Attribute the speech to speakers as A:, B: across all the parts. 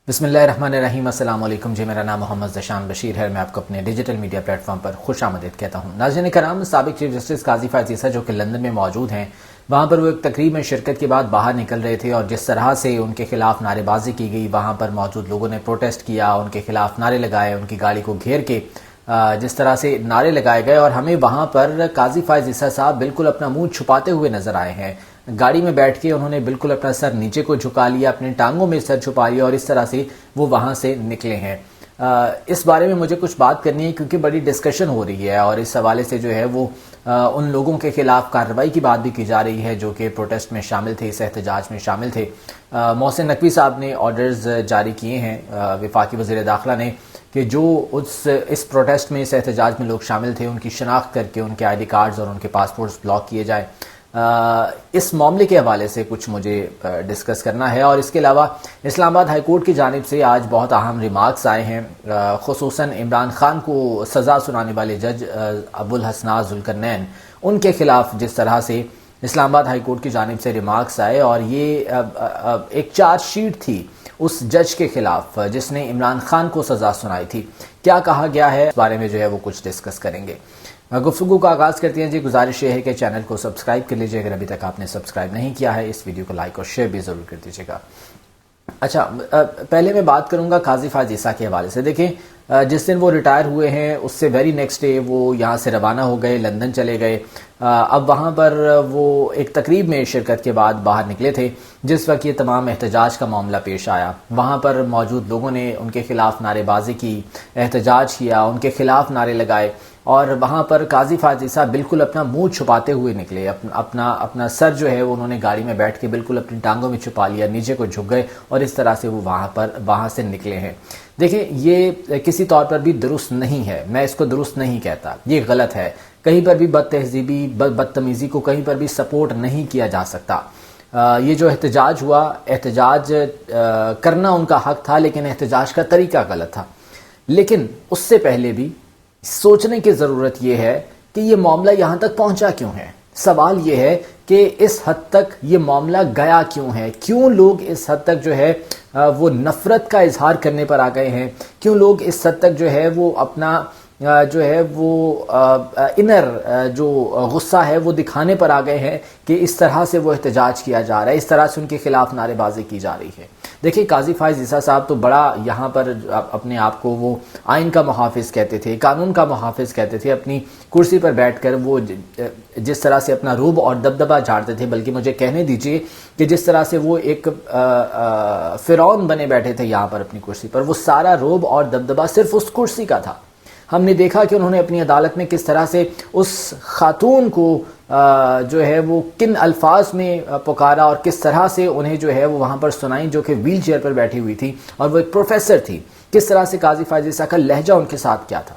A: بسم اللہ الرحمن الرحیم۔ السلام علیکم جی، میرا نام محمد ذیشان بشیر ہے۔ میں آپ کو اپنے ڈیجیٹل میڈیا پلیٹ فارم پر خوش آمدید کہتا ہوں۔ ناظرین کرام، سابق چیف جسٹس قاضی فائز عیسیٰ جو کہ لندن میں موجود ہیں، وہاں پر وہ ایک تقریب میں شرکت کے بعد باہر نکل رہے تھے، اور جس طرح سے ان کے خلاف نعرے بازی کی گئی، وہاں پر موجود لوگوں نے پروٹیسٹ کیا، ان کے خلاف نعرے لگائے، ان کی گاڑی کو گھیر کے جس طرح سے نعرے لگائے گئے، اور ہمیں وہاں پر قاضی فائز عیسیٰ صاحب بالکل اپنا منہ چھپاتے ہوئے نظر آئے ہیں۔ گاڑی میں بیٹھ کے انہوں نے بالکل اپنا سر نیچے کو جھکا لیا، اپنے ٹانگوں میں سر چھپا لیا، اور اس طرح سے وہ وہاں سے نکلے ہیں۔ اس بارے میں مجھے کچھ بات کرنی ہے، کیونکہ بڑی ڈسکشن ہو رہی ہے، اور اس حوالے سے جو ہے وہ ان لوگوں کے خلاف کارروائی کی بات بھی کی جا رہی ہے جو کہ پروٹیسٹ میں شامل تھے، اس احتجاج میں شامل تھے۔ محسن نقوی صاحب نے آرڈرز جاری کیے ہیں وفاقی وزیر داخلہ نے کہ جو اس پروٹیسٹ میں، اس احتجاج میں لوگ شامل تھے، ان کی شناخت کر کے ان کے آئی ڈی کارڈز اور ان کے پاسپورٹس بلاک کیے جائیں۔ اس معاملے کے حوالے سے کچھ مجھے ڈسکس کرنا ہے، اور اس کے علاوہ اسلام آباد ہائی کورٹ کی جانب سے آج بہت اہم ریمارکس آئے ہیں، خصوصاً عمران خان کو سزا سنانے والے جج ابو الحسنات ذوالقرنین، ان کے خلاف جس طرح سے اسلام آباد ہائی کورٹ کی جانب سے ریمارکس آئے، اور یہ ایک چارج شیٹ تھی اس جج کے خلاف جس نے عمران خان کو سزا سنائی تھی۔ کیا کہا گیا ہے اس بارے میں جو ہے وہ کچھ ڈسکس کریں گے۔ گفتگو کا آغاز کرتے ہیں جی۔ گزارش یہ ہے کہ چینل کو سبسکرائب کر لیجئے، اگر ابھی تک آپ نے سبسکرائب نہیں کیا ہے، اس ویڈیو کو لائک اور شیئر بھی ضرور کر دیجئے گا۔ اچھا، پہلے میں بات کروں گا قاضی فائز عیسیٰ کے حوالے سے۔ دیکھیں، جس دن وہ ریٹائر ہوئے ہیں اس سے ویری نیکسٹ ڈے وہ یہاں سے روانہ ہو گئے، لندن چلے گئے۔ اب وہاں پر وہ ایک تقریب میں شرکت کے بعد باہر نکلے تھے، جس وقت یہ تمام احتجاج کا معاملہ پیش آیا۔ وہاں پر موجود لوگوں نے ان کے خلاف نعرے بازی کی، احتجاج کیا، ان کے خلاف نعرے لگائے، اور وہاں پر قاضی فائز عیسیٰ بالکل اپنا منہ چھپاتے ہوئے نکلے، اپنا سر جو ہے وہ انہوں نے گاڑی میں بیٹھ کے بالکل اپنی ٹانگوں میں چھپا لیا، نیچے کو جھک گئے، اور اس طرح سے وہ وہاں سے نکلے ہیں۔ دیکھیں، یہ کسی طور پر بھی درست نہیں ہے، میں اس کو درست نہیں کہتا، یہ غلط ہے۔ کہیں پر بھی بد تہذیبی، بدتمیزی کو کہیں پر بھی سپورٹ نہیں کیا جا سکتا۔ یہ جو احتجاج ہوا، احتجاج کرنا ان کا حق تھا، لیکن احتجاج کا طریقہ غلط تھا۔ لیکن اس سے پہلے بھی سوچنے کی ضرورت یہ ہے کہ یہ معاملہ یہاں تک پہنچا کیوں ہے۔ سوال یہ ہے کہ اس حد تک یہ معاملہ گیا کیوں ہے، کیوں لوگ اس حد تک جو ہے وہ نفرت کا اظہار کرنے پر آ گئے ہیں، کیوں لوگ اس حد تک جو ہے وہ اپنا جو ہے وہ انر جو غصہ ہے وہ دکھانے پر آ گئے ہیں کہ اس طرح سے وہ احتجاج کیا جا رہا ہے، اس طرح سے ان کے خلاف نعرے بازی کی جا رہی ہے۔ دیکھیں، قاضی فائز عیسیٰ صاحب تو بڑا یہاں پر اپنے آپ کو وہ آئین کا محافظ کہتے تھے، قانون کا محافظ کہتے تھے۔ اپنی کرسی پر بیٹھ کر وہ جس طرح سے اپنا روب اور دبدبہ جھاڑتے تھے، بلکہ مجھے کہنے دیجئے کہ جس طرح سے وہ ایک فرعون بنے بیٹھے تھے یہاں پر اپنی کرسی پر، وہ سارا روب اور دبدبہ صرف اس کرسی کا تھا۔ ہم نے دیکھا کہ انہوں نے اپنی عدالت میں کس طرح سے اس خاتون کو جو ہے وہ کن الفاظ میں پکارا، اور کس طرح سے انہیں جو ہے وہ وہاں پر سنائیں، جو کہ ویل چیئر پر بیٹھی ہوئی تھی، اور وہ ایک پروفیسر تھی۔ کس طرح سے قاضی فائز عیسیٰ کا لہجہ ان کے ساتھ کیا تھا۔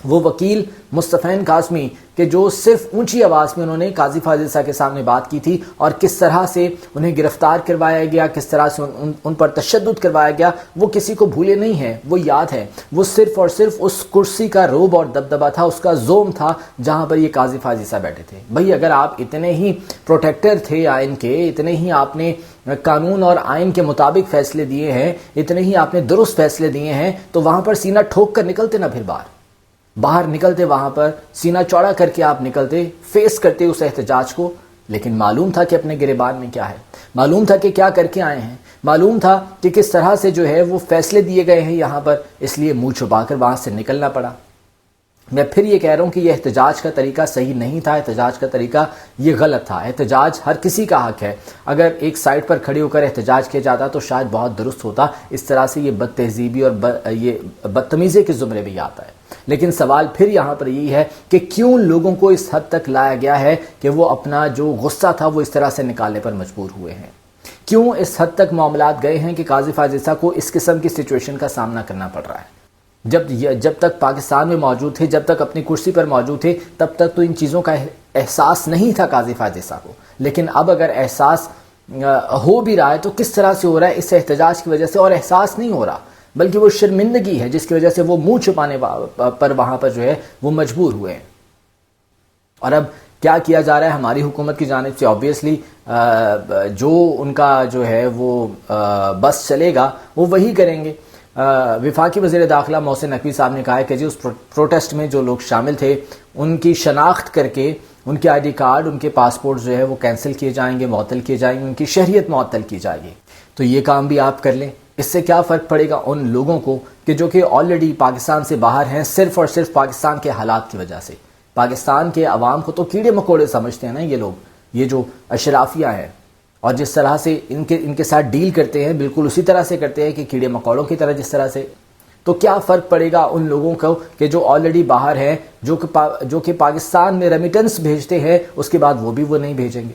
A: وہ وکیل مصطفین قاسمی کہ جو صرف اونچی آواز میں انہوں نے قاضی فائز عیسیٰ کے سامنے بات کی تھی، اور کس طرح سے انہیں گرفتار کروایا گیا، کس طرح سے ان پر تشدد کروایا گیا، وہ کسی کو بھولے نہیں ہیں، وہ یاد ہے۔ وہ صرف اور صرف اس کرسی کا روب اور دبدبہ تھا، اس کا زوم تھا جہاں پر یہ قاضی فائز عیسیٰ بیٹھے تھے۔ بھئی، اگر آپ اتنے ہی پروٹیکٹر تھے آئین کے، اتنے ہی آپ نے قانون اور آئین کے مطابق فیصلے دیے ہیں، اتنے ہی آپ نے درست فیصلے دیے ہیں، تو وہاں پر سینہ ٹھوک کر نکلتے نہ، پھر باہر نکلتے، وہاں پر سینہ چوڑا کر کے آپ نکلتے، فیس کرتے اس احتجاج کو۔ لیکن معلوم تھا کہ اپنے گریبان میں کیا ہے، معلوم تھا کہ کیا کر کے آئے ہیں، معلوم تھا کہ کس طرح سے جو ہے وہ فیصلے دیے گئے ہیں یہاں پر، اس لیے منہ چھپا کر وہاں سے نکلنا پڑا۔ میں پھر یہ کہہ رہا ہوں کہ یہ احتجاج کا طریقہ صحیح نہیں تھا، احتجاج کا طریقہ یہ غلط تھا۔ احتجاج ہر کسی کا حق ہے، اگر ایک سائٹ پر کھڑے ہو کر احتجاج کیا جاتا تو شاید بہت درست ہوتا، اس طرح سے یہ بد تہذیبی اور یہ بدتمیزی کے زمرے میں آتا ہے۔ لیکن سوال پھر یہاں پر یہی ہے کہ کیوں لوگوں کو اس حد تک لایا گیا ہے کہ وہ اپنا جو غصہ تھا وہ اس طرح سے نکالنے پر مجبور ہوئے ہیں، کیوں اس حد تک معاملات گئے ہیں کہ قاضی فائز عیسیٰ کو اس قسم کی سچویشن کا سامنا کرنا پڑ رہا ہے۔ جب تک پاکستان میں موجود تھے، جب تک اپنی کرسی پر موجود تھے، تب تک تو ان چیزوں کا احساس نہیں تھا قاضی فائز عیسیٰ کو۔ لیکن اب اگر احساس ہو بھی رہا ہے تو کس طرح سے ہو رہا ہے، اس احتجاج کی وجہ سے، اور احساس نہیں ہو رہا بلکہ وہ شرمندگی ہے جس کی وجہ سے وہ منہ چھپانے پر وہاں پر جو ہے وہ مجبور ہوئے ہیں۔ اور اب کیا کیا جا رہا ہے ہماری حکومت کی جانب سے؟ آبویسلی جو ان کا جو ہے وہ بس چلے گا وہ وہی کریں گے. وفاقی وزیر داخلہ محسن نقوی صاحب نے کہا ہے کہ جی اس پروٹیسٹ میں جو لوگ شامل تھے ان کی شناخت کر کے ان کے آئی ڈی کارڈ، ان کے پاسپورٹ جو ہے وہ کینسل کیے جائیں گے، معطل کیے جائیں گے، ان کی شہریت معطل کی جائے گی. تو یہ کام بھی آپ کر لیں. اس سے کیا فرق پڑے گا ان لوگوں کو کہ جو کہ آلریڈی پاکستان سے باہر ہیں صرف اور صرف پاکستان کے حالات کی وجہ سے. پاکستان کے عوام کو تو کیڑے مکوڑے سمجھتے ہیں نا یہ لوگ، یہ جو اشرافیہ ہیں، اور جس طرح سے ان کے ساتھ ڈیل کرتے ہیں بالکل اسی طرح سے کرتے ہیں کہ کیڑے مکوڑوں کی طرح جس طرح سے. تو کیا فرق پڑے گا ان لوگوں کو کہ جو آلریڈی باہر ہیں، جو کہ پاکستان میں ریمیٹنس بھیجتے ہیں، اس کے بعد وہ بھی وہ نہیں بھیجیں گے.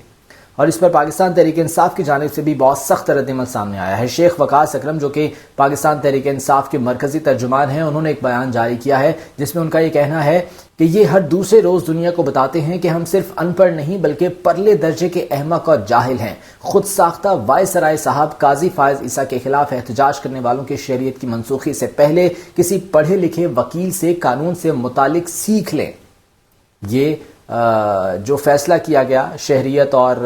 A: اور اس پر پاکستان تحریک انصاف کی جانب سے بھی بہت سخت رد عمل سامنے آیا ہے. شیخ وقاص اکرم جو کہ پاکستان تحریک انصاف کے مرکزی ترجمان ہیں، انہوں نے ایک بیان جاری کیا ہے جس میں ان کا یہ کہنا ہے کہ یہ ہر دوسرے روز دنیا کو بتاتے ہیں کہ ہم صرف ان پڑھ نہیں بلکہ پرلے درجے کے احمق اور جاہل ہیں. خود ساختہ وائسرائے صاحب قاضی فائز عیسیٰ کے خلاف احتجاج کرنے والوں کی شہریت کی منسوخی سے پہلے کسی پڑھے لکھے وکیل سے قانون سے متعلق سیکھ لیں. یہ جو فیصلہ کیا گیا شہریت اور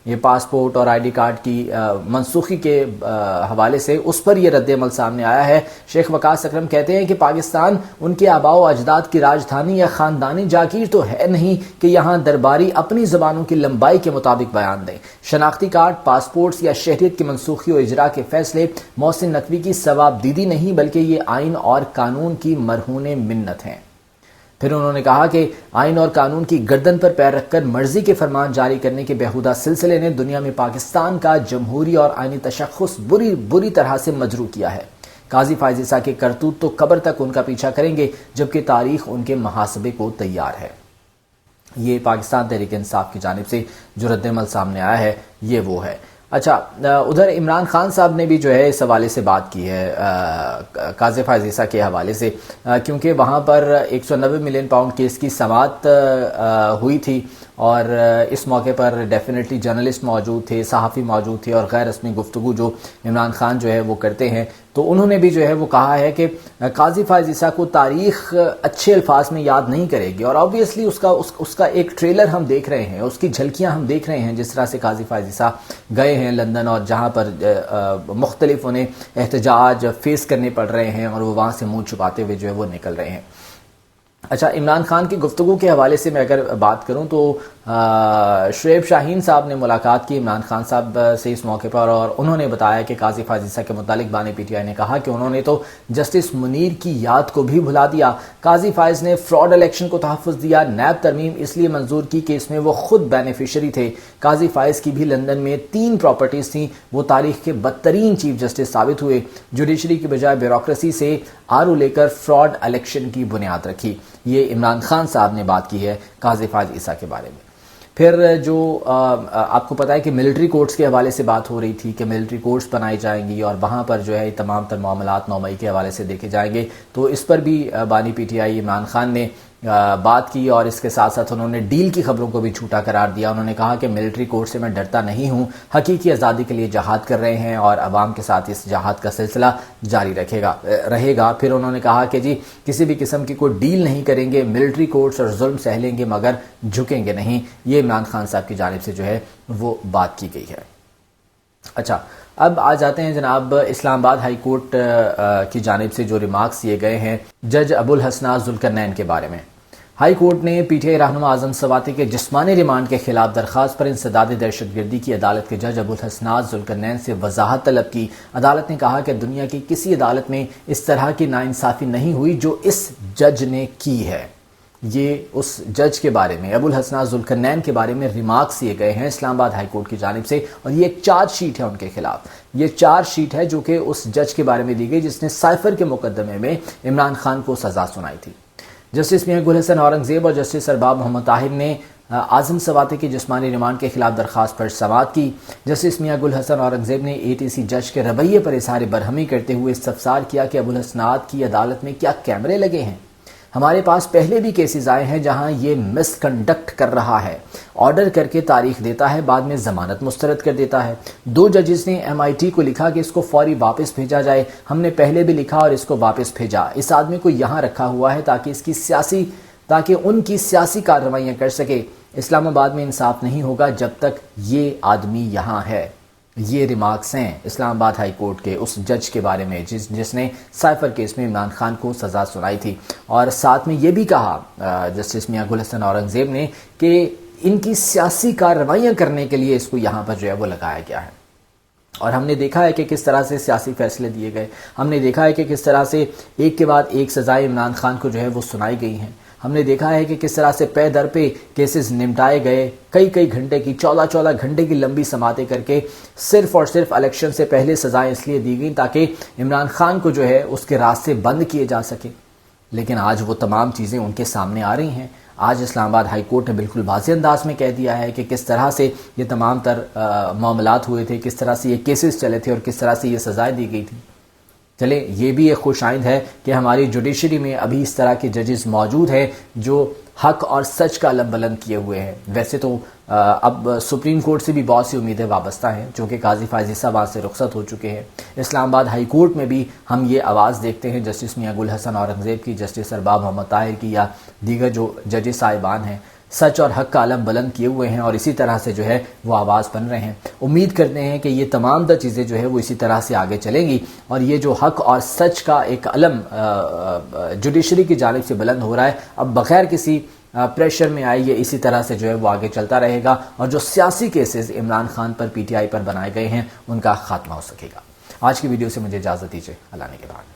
A: یہ پاسپورٹ اور آئی ڈی کارڈ کی منسوخی کے حوالے سے، اس پر یہ رد عمل سامنے آیا ہے. شیخ وقاص اکرم کہتے ہیں کہ پاکستان ان کے آباء و اجداد کی راجدھانی یا خاندانی جاگیر تو ہے نہیں کہ یہاں درباری اپنی زبانوں کی لمبائی کے مطابق بیان دیں. شناختی کارڈ، پاسپورٹس یا شہریت کی منسوخی و اجرا کے فیصلے محسن نقوی کی ثواب دیدی نہیں بلکہ یہ آئین اور قانون کی مرہون منت ہیں. پھر انہوں نے کہا کہ آئین اور قانون کی گردن پر پیر رکھ کر مرضی کے فرمان جاری کرنے کے بیہودہ سلسلے نے دنیا میں پاکستان کا جمہوری اور آئینی تشخص بری طرح سے مجروح کیا ہے. قاضی فائز عیسیٰ کے کرتوت تو قبر تک ان کا پیچھا کریں گے جبکہ تاریخ ان کے محاسبے کو تیار ہے. یہ پاکستان تحریک انصاف کی جانب سے جو رد عمل سامنے آیا ہے یہ وہ ہے. اچھا، ادھر عمران خان صاحب نے بھی جو ہے اس حوالے سے بات کی ہے قاضی فائز عیسیٰ کے حوالے سے، کیونکہ وہاں پر 190 ملین پاؤنڈ کیس کی سماعت ہوئی تھی اور اس موقع پر ڈیفینیٹلی جرنلسٹ موجود تھے، صحافی موجود تھے اور غیر رسمی گفتگو جو عمران خان جو ہے وہ کرتے ہیں. تو انہوں نے بھی جو ہے وہ کہا ہے کہ قاضی فائز عیسیٰ کو تاریخ اچھے الفاظ میں یاد نہیں کرے گی، اور آبویسلی اس کا ایک ٹریلر ہم دیکھ رہے ہیں، اس کی جھلکیاں ہم دیکھ رہے ہیں جس طرح سے قاضی فائز عیسیٰ گئے ہیں لندن اور جہاں پر مختلف انہیں احتجاج فیس کرنے پڑ رہے ہیں اور وہ وہاں سے منہ چھپاتے ہوئے جو ہے وہ نکل رہے ہیں. اچھا، عمران خان کی گفتگو کے حوالے سے میں اگر بات کروں تو شعیب شاہین صاحب نے ملاقات کی عمران خان صاحب سے اس موقع پر، اور انہوں نے بتایا کہ قاضی فائز عیسیٰ کے متعلق بانی پی ٹی آئی نے کہا کہ انہوں نے تو جسٹس منیر کی یاد کو بھی بھلا دیا. قاضی فائز نے فراڈ الیکشن کو تحفظ دیا. نیب ترمیم اس لیے منظور کی کہ اس میں وہ خود بینیفیشری تھے. قاضی فائز کی بھی لندن میں 3 پراپرٹیز تھیں. وہ تاریخ کے بدترین چیف جسٹس ثابت ہوئے. جوڈیشری کی بجائے بیوروکریسی سے آرو لے کر فراڈ الیکشن کی بنیاد رکھی. یہ عمران خان صاحب نے بات کی ہے قاضی فائز عیسیٰ کے بارے میں. پھر جو آپ کو پتا ہے کہ ملٹری کورٹس کے حوالے سے بات ہو رہی تھی کہ ملٹری کورٹس بنائی جائیں گی اور وہاں پر جو ہے تمام تر معاملات 9 مئی کے حوالے سے دیکھے جائیں گے. تو اس پر بھی بانی پی ٹی آئی عمران خان نے بات کی اور اس کے ساتھ ساتھ انہوں نے ڈیل کی خبروں کو بھی جھوٹا قرار دیا. انہوں نے کہا کہ ملٹری کورٹ سے میں ڈرتا نہیں ہوں، حقیقی آزادی کے لیے جہاد کر رہے ہیں اور عوام کے ساتھ اس جہاد کا سلسلہ جاری رہے گا. پھر انہوں نے کہا کہ جی کسی بھی قسم کی کوئی ڈیل نہیں کریں گے، ملٹری کورٹس اور ظلم سہ لیں گے مگر جھکیں گے نہیں. یہ عمران خان صاحب کی جانب سے جو ہے وہ بات کی گئی ہے. اچھا، اب آ جاتے ہیں جناب اسلام آباد ہائی کورٹ کی جانب سے جو ریمارکس دیے گئے ہیں جج ابوالحسنات ذوالقرنین کے بارے میں. ہائی کورٹ نے پی ٹی آئی رہنما اعظم سواتی کے جسمانی ریمانڈ کے خلاف درخواست پر انسداد دہشت گردی کی عدالت کے جج ابوالحسنات ذوالقرنین سے وضاحت طلب کی. عدالت نے کہا کہ دنیا کی کسی عدالت میں اس طرح کی ناانصافی نہیں ہوئی جو اس جج نے کی ہے. یہ اس جج کے بارے میں ابوالحسنات ذوالقرنین کے بارے میں ریمارکس دیے گئے ہیں اسلام آباد ہائی کورٹ کی جانب سے، اور یہ ایک چارج شیٹ ہے ان کے خلاف. یہ چارج شیٹ ہے جو کہ اس جج کے بارے میں دی گئی جس نے سائفر کے مقدمے میں عمران خان کو سزا سنائی تھی. جسٹس میاں گل حسن اورنگزیب اور جسٹس ارباب محمد طاہر نے اعظم سواتی کی جسمانی ریمانڈ کے خلاف درخواست پر سماعت کی. جسٹس میاں گل حسن اورنگزیب نے اے ٹی سی جج کے رویے پر اظہار برہمی کرتے ہوئے استفسار کیا کہ ابوالحسنات کی عدالت میں کیا کیمرے لگے ہیں؟ ہمارے پاس پہلے بھی کیسز آئے ہیں جہاں یہ مس کنڈکٹ کر رہا ہے، آرڈر کر کے تاریخ دیتا ہے، بعد میں ضمانت مسترد کر دیتا ہے. 2 ججز نے ایم آئی ٹی کو لکھا کہ اس کو فوری واپس بھیجا جائے. ہم نے پہلے بھی لکھا اور اس کو واپس بھیجا. اس آدمی کو یہاں رکھا ہوا ہے تاکہ ان کی سیاسی کارروائیاں کر سکے. اسلام آباد میں انصاف نہیں ہوگا جب تک یہ آدمی یہاں ہے۔ یہ ریمارکس ہیں اسلام آباد ہائی کورٹ کے اس جج کے بارے میں جس نے سائفر کیس میں عمران خان کو سزا سنائی تھی، اور ساتھ میں یہ بھی کہا جسٹس میاں گل حسن اورنگزیب نے کہ ان کی سیاسی کارروائیاں کرنے کے لیے اس کو یہاں پر جو ہے وہ لگایا گیا ہے۔ اور ہم نے دیکھا ہے کہ کس طرح سے سیاسی فیصلے دیے گئے، ہم نے دیکھا ہے کہ کس طرح سے ایک کے بعد ایک سزائیں عمران خان کو جو ہے وہ سنائی گئی ہیں، ہم نے دیکھا ہے کہ کس طرح سے پے در پہ کیسز نمٹائے گئے، کئی گھنٹے کی 14 گھنٹے کی لمبی سماعتیں کر کے صرف اور صرف الیکشن سے پہلے سزائیں اس لیے دی گئیں تاکہ عمران خان کو جو ہے اس کے راستے بند کیے جا سکیں۔ لیکن آج وہ تمام چیزیں ان کے سامنے آ رہی ہیں۔ آج اسلام آباد ہائی کورٹ نے بالکل واضح انداز میں کہہ دیا ہے کہ کس طرح سے یہ تمام تر معاملات ہوئے تھے، کس طرح سے یہ کیسز چلے تھے اور کس طرح سے یہ سزائیں دی گئی تھیں۔ چلیں یہ بھی ایک خوش آئند ہے کہ ہماری جوڈیشری میں ابھی اس طرح کے ججز موجود ہیں جو حق اور سچ کا علم بلند کیے ہوئے ہیں۔ ویسے تو اب سپریم کورٹ سے بھی بہت سی امیدیں وابستہ ہیں، چونکہ قاضی فائز عیسیٰ وہاں سے رخصت ہو چکے ہیں۔ اسلام آباد ہائی کورٹ میں بھی ہم یہ آواز دیکھتے ہیں جسٹس میاں گل حسن اورنگزیب کی، جسٹس ارباب محمد طاہر کی یا دیگر جو ججز صاحبان ہیں، سچ اور حق کا علم بلند کیے ہوئے ہیں اور اسی طرح سے جو ہے وہ آواز بن رہے ہیں۔ امید کرتے ہیں کہ یہ تمام تر چیزیں جو ہے وہ اسی طرح سے آگے چلیں گی اور یہ جو حق اور سچ کا ایک علم جوڈیشری کی جانب سے بلند ہو رہا ہے، اب بغیر کسی پریشر میں آئے یہ اسی طرح سے جو ہے وہ آگے چلتا رہے گا اور جو سیاسی کیسز عمران خان پر پی ٹی آئی پر بنائے گئے ہیں ان کا خاتمہ ہو سکے گا۔ آج کی ویڈیو سے مجھے اجازت دیجیے، اللہ نے کے بعد۔